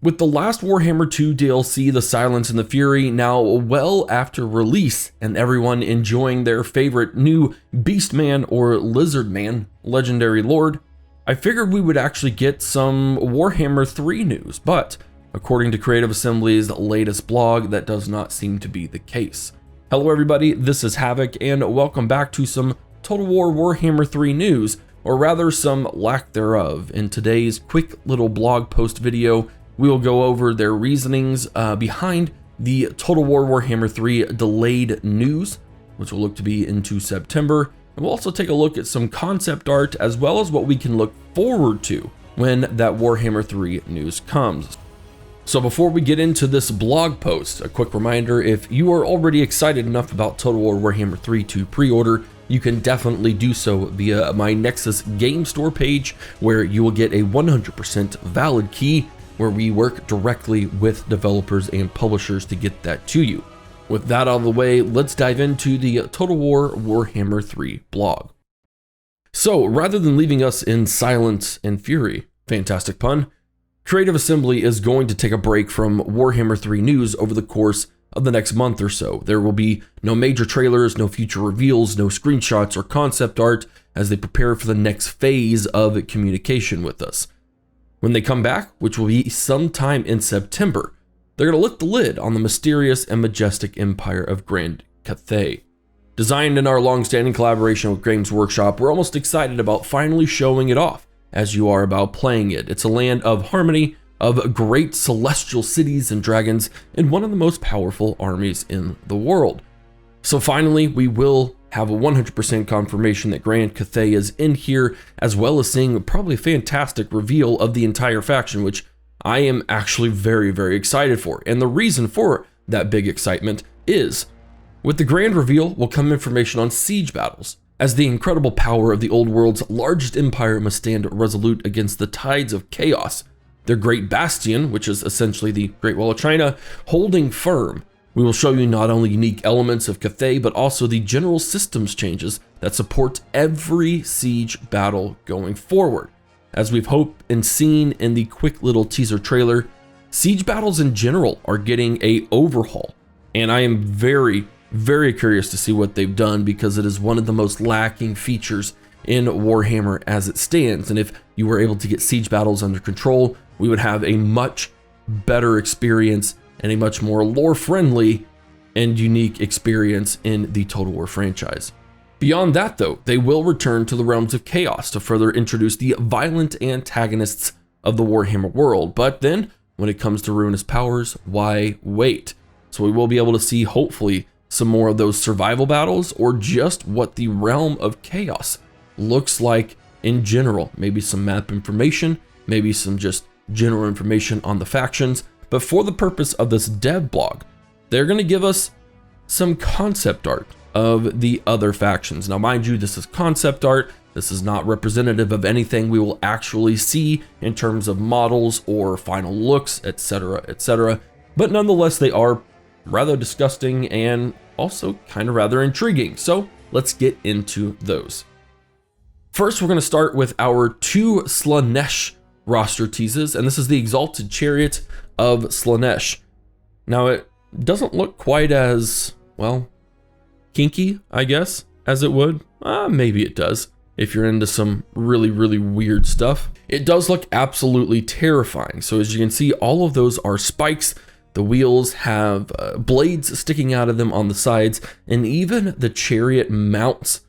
With the last Warhammer 2 DLC, The Silence and the Fury, now well after release, and everyone enjoying their favorite new Beastman or Lizardman legendary lord, I figured we would actually get some Warhammer 3 news, but according to Creative Assembly's latest blog, that does not seem to be the case. Hello everybody, this is Havoc, and welcome back to some Total War Warhammer 3 news, or rather some lack thereof. In today's quick little blog post video, we will go over their reasonings behind the Total War Warhammer 3 delayed news, which will look to be into September. And we'll also take a look at some concept art as well as what we can look forward to when that Warhammer 3 news comes. So before we get into this blog post, a quick reminder, if you are already excited enough about Total War Warhammer 3 to pre-order, you can definitely do so via my Nexus game store page, where you will get a 100% valid key where we work directly with developers and publishers to get that to you. With that out of the way, let's dive into the Total War Warhammer 3 blog. So rather than leaving us in silence and fury, fantastic pun, Creative Assembly is going to take a break from Warhammer 3 news over the course of the next month or so. There will be no major trailers, no future reveals, no screenshots or concept art as they prepare for the next phase of communication with us. When they come back, which will be sometime in September, they're going to lift the lid on the mysterious and majestic empire of Grand Cathay. Designed in our long-standing collaboration with Games Workshop, we're almost excited about finally showing it off, as you are about playing it. It's a land of harmony, of great celestial cities and dragons, and one of the most powerful armies in the world. So finally, we will have a 100% confirmation that Grand Cathay is in here, as well as seeing probably a fantastic reveal of the entire faction, which I am actually very, very excited for. And the reason for that big excitement is, with the grand reveal will come information on siege battles, as the incredible power of the old world's largest empire must stand resolute against the tides of chaos. Their great bastion, which is essentially the Great Wall of China, holding firm. We will show you not only unique elements of Cathay, but also the general systems changes that support every siege battle going forward. As we've hoped and seen in the quick little teaser trailer, siege battles in general are getting an overhaul. And I am very, very curious to see what they've done, because it is one of the most lacking features in Warhammer as it stands. And if you were able to get siege battles under control, we would have a much better experience and a much more lore-friendly and unique experience in the Total War franchise. Beyond that though, they will return to the realms of chaos to further introduce the violent antagonists of the Warhammer world. But then, when it comes to ruinous powers, why wait? So we will be able to see, hopefully, some more of those survival battles, or just what the realm of chaos looks like in general. Maybe some map information, maybe some just general information on the factions. But for the purpose of this dev blog, they're going to give us some concept art of the other factions. Now, mind you, this is concept art. This is not representative of anything we will actually see in terms of models or final looks, etc., etc. But nonetheless, they are rather disgusting and also kind of rather intriguing. So let's get into those. First, we're going to start with our two Slaanesh roster teases, and this is the Exalted Chariot of Slaanesh. Now, it doesn't look quite as, well, kinky, I guess, as it would. Maybe it does, if you're into some really, really weird stuff. It does look absolutely terrifying. So as you can see, all of those are spikes. The wheels have blades sticking out of them on the sides, and even the chariot mounts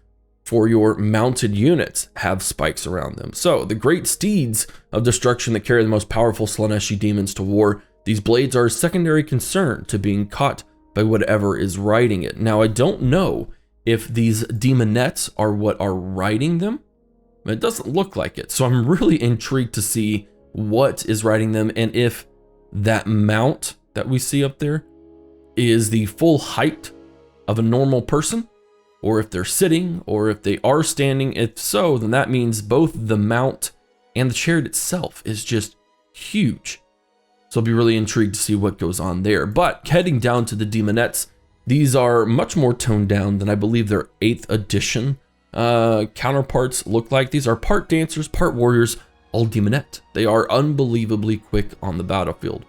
for your mounted units have spikes around them. So the great steeds of destruction that carry the most powerful Slaaneshi demons to war, these blades are a secondary concern to being caught by whatever is riding it. Now, I don't know if these demonettes are what are riding them, but it doesn't look like it. So I'm really intrigued to see what is riding them, and if that mount that we see up there is the full height of a normal person, or if they're sitting, or if they are standing. If so, then that means both the mount and the chariot itself is just huge. So I'll be really intrigued to see what goes on there. But heading down to the demonettes, these are much more toned down than I believe their 8th edition counterparts look like. These are part dancers, part warriors, all demonette. They are unbelievably quick on the battlefield.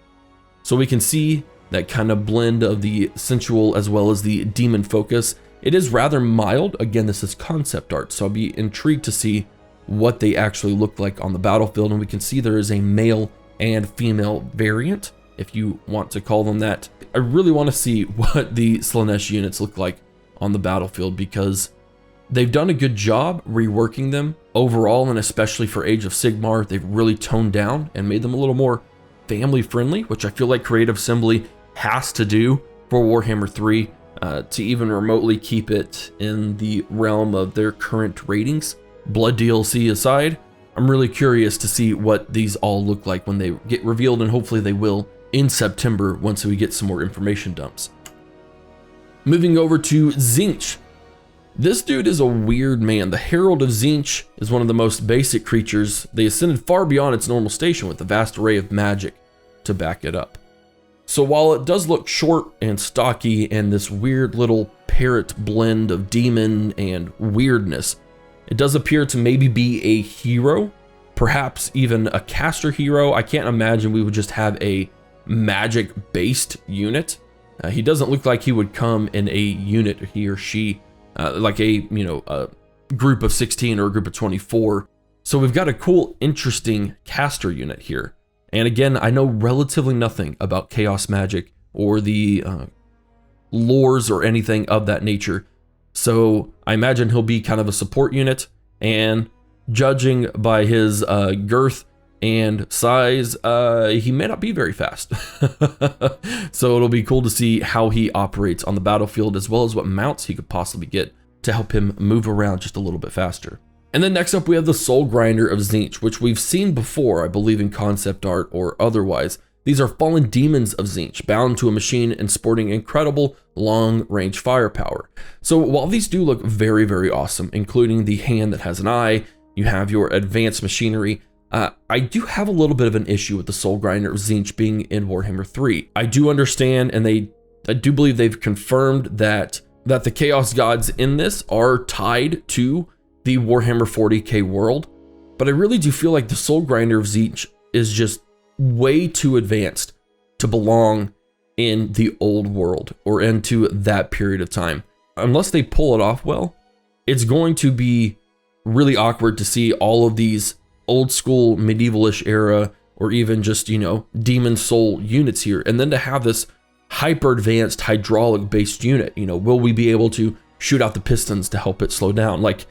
So we can see that kind of blend of the sensual as well as the demon focus. It is rather mild. Again, this is concept art, so I'll be intrigued to see what they actually look like on the battlefield. And we can see there is a male and female variant, if you want to call them that. I really want to see what the Slaanesh units look like on the battlefield, because they've done a good job reworking them overall, and especially for Age of Sigmar, they've really toned down and made them a little more family friendly, which I feel like Creative Assembly has to do for Warhammer 3 to even remotely keep it in the realm of their current ratings. Blood DLC aside, I'm really curious to see what these all look like when they get revealed, and hopefully they will in September once we get some more information dumps. Moving over to Tzeentch. This dude is a weird man. The Herald of Tzeentch is one of the most basic creatures. They ascended far beyond its normal station with a vast array of magic to back it up. So while it does look short and stocky and this weird little parrot blend of demon and weirdness, it does appear to maybe be a hero, perhaps even a caster hero. I can't imagine we would just have a magic-based unit. He doesn't look like he would come in a unit, he or she, like a group of 16 or a group of 24. So we've got a cool, interesting caster unit here. And again, I know relatively nothing about chaos magic or the lores or anything of that nature. So I imagine he'll be kind of a support unit, and judging by his girth and size, he may not be very fast. So it'll be cool to see how he operates on the battlefield, as well as what mounts he could possibly get to help him move around just a little bit faster. And then next up we have the Soul Grinder of Tzeentch, which we've seen before, I believe, in concept art or otherwise. These are fallen demons of Tzeentch, bound to a machine and sporting incredible long-range firepower. So while these do look very, very awesome, including the hand that has an eye, you have your advanced machinery, I do have a little bit of an issue with the Soul Grinder of Tzeentch being in Warhammer 3. I do understand, and I do believe they've confirmed that the Chaos Gods in this are tied to the Warhammer 40k world, but I really do feel like the Soul Grinder of Tzeentch is just way too advanced to belong in the old world or into that period of time. Unless they pull it off well, it's going to be really awkward to see all of these old school medievalish era or even just, demon soul units here, and then to have this hyper advanced hydraulic based unit. Will we be able to shoot out the pistons to help it slow down? Like,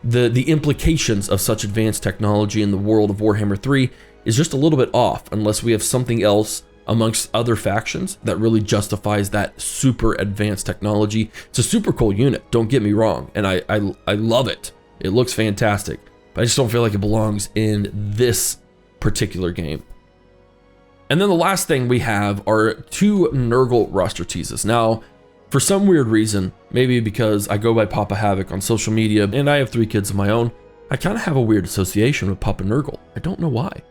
the implications of such advanced technology in the world of Warhammer 3 is just a little bit off, unless we have something else amongst other factions that really justifies that super advanced technology. It's a super cool unit, don't get me wrong, and I love it. It looks fantastic, but I just don't feel like it belongs in this particular game. And then the last thing we have are 2 Nurgle roster teases. Now, for some weird reason, maybe because I go by Papa Havoc on social media and I have 3 kids of my own, I kind of have a weird association with Papa Nurgle. I don't know why,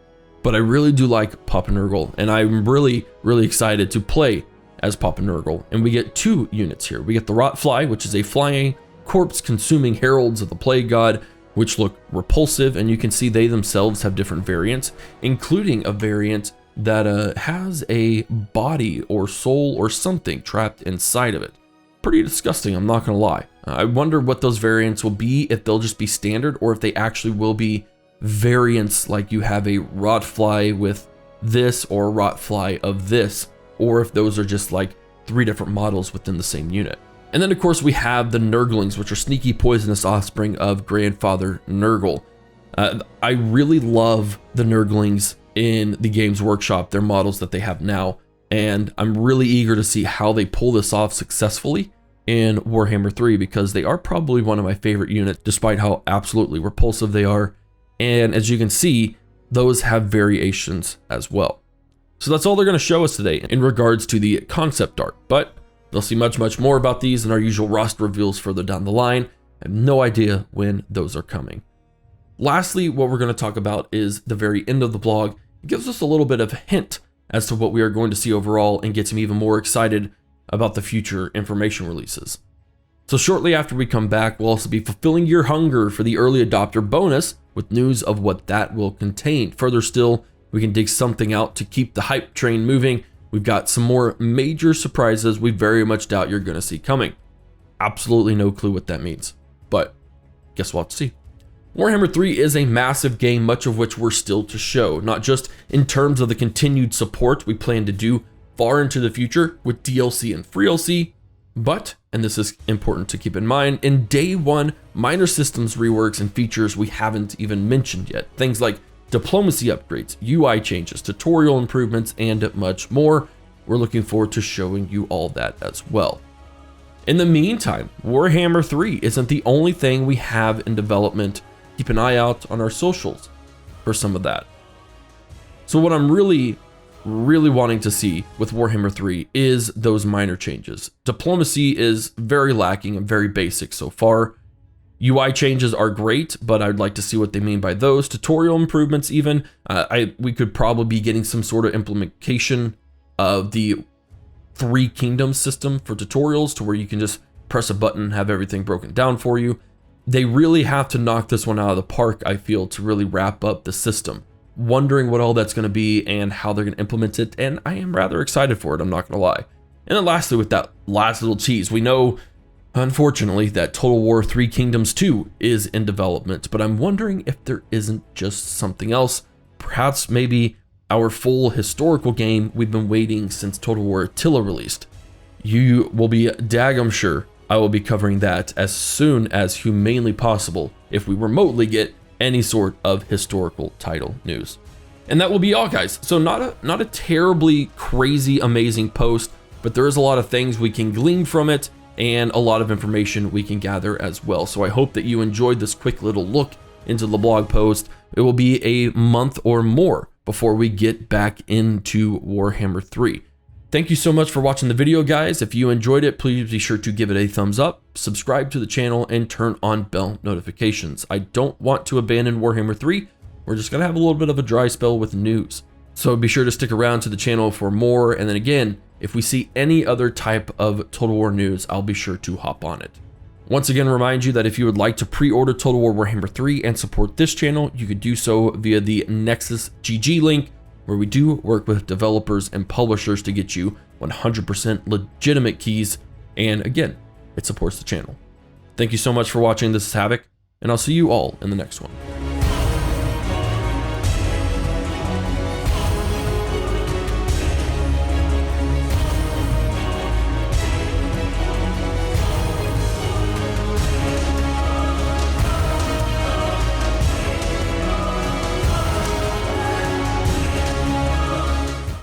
but I really do like Papa Nurgle, and I'm really, really excited to play as Papa Nurgle. And we get 2 units here. We get the Rotfly, which is a flying, corpse-consuming heralds of the plague god, which look repulsive, and you can see they themselves have different variants, including a variant that has a body or soul or something trapped inside of it. Pretty disgusting, I'm not gonna lie. I wonder what those variants will be, if they'll just be standard or if they actually will be variants, like you have a Rotfly with this or a Rotfly of this, or if those are just like 3 different models within the same unit. And then of course we have the Nurglings, which are sneaky poisonous offspring of Grandfather Nurgle. I really love the Nurglings in the Games Workshop, their models that they have now, and I'm really eager to see how they pull this off successfully in Warhammer 3, because they are probably one of my favorite units, despite how absolutely repulsive they are. And as you can see, those have variations as well. So that's all they're going to show us today in regards to the concept art, but they'll see much, much more about these in our usual roster reveals further down the line. I have no idea when those are coming. Lastly, what we're going to talk about is the very end of the blog. It gives us a little bit of a hint as to what we are going to see overall, and gets me even more excited about the future information releases. So shortly after we come back, we'll also be fulfilling your hunger for the early adopter bonus with news of what that will contain. Further still, we can dig something out to keep the hype train moving. We've got some more major surprises we very much doubt you're going to see coming. Absolutely no clue what that means, but guess we'll have to see. Warhammer 3 is a massive game, much of which we're still to show, not just in terms of the continued support we plan to do far into the future with DLC and free DLC, but, and this is important to keep in mind, in day one, minor systems reworks and features we haven't even mentioned yet. Things like diplomacy upgrades, UI changes, tutorial improvements, and much more. We're looking forward to showing you all that as well. In the meantime, Warhammer 3 isn't the only thing we have in development. Keep an eye out on our socials for some of that. So what I'm really wanting to see with Warhammer 3 is those minor changes. Diplomacy is very lacking and very basic so far. UI changes are great, but I'd like to see what they mean by those. Tutorial improvements even. We could probably be getting some sort of implementation of the 3 Kingdoms system for tutorials to where you can just press a button and have everything broken down for you. They really have to knock this one out of the park, I feel, to really wrap up the system. Wondering what all that's going to be and how they're going to implement it, and I am rather excited for it, I'm not going to lie. And then lastly, with that last little tease, we know, unfortunately, that Total War 3 Kingdoms 2 is in development, but I'm wondering if there isn't just something else, perhaps maybe our full historical game we've been waiting since Total War Attila released. You will be daggum sure I will be covering that as soon as humanely possible if we remotely get any sort of historical title news. And that will be all, guys. So not a terribly crazy amazing post, but there is a lot of things we can glean from it and a lot of information we can gather as well. So I hope that you enjoyed this quick little look into the blog post. It will be a month or more before we get back into Warhammer 3. Thank you so much for watching the video, guys. If you enjoyed it, please be sure to give it a thumbs up, subscribe to the channel, and turn on bell notifications. I don't want to abandon Warhammer 3. We're just gonna have a little bit of a dry spell with news. So be sure to stick around to the channel for more. And then again, if we see any other type of Total War news, I'll be sure to hop on it. Once again, remind you that if you would like to pre-order Total War Warhammer 3 and support this channel, you could do so via the Nexus GG link, where we do work with developers and publishers to get you 100% legitimate keys. And again, it supports the channel. Thank you so much for watching. This is Havoc, and I'll see you all in the next one.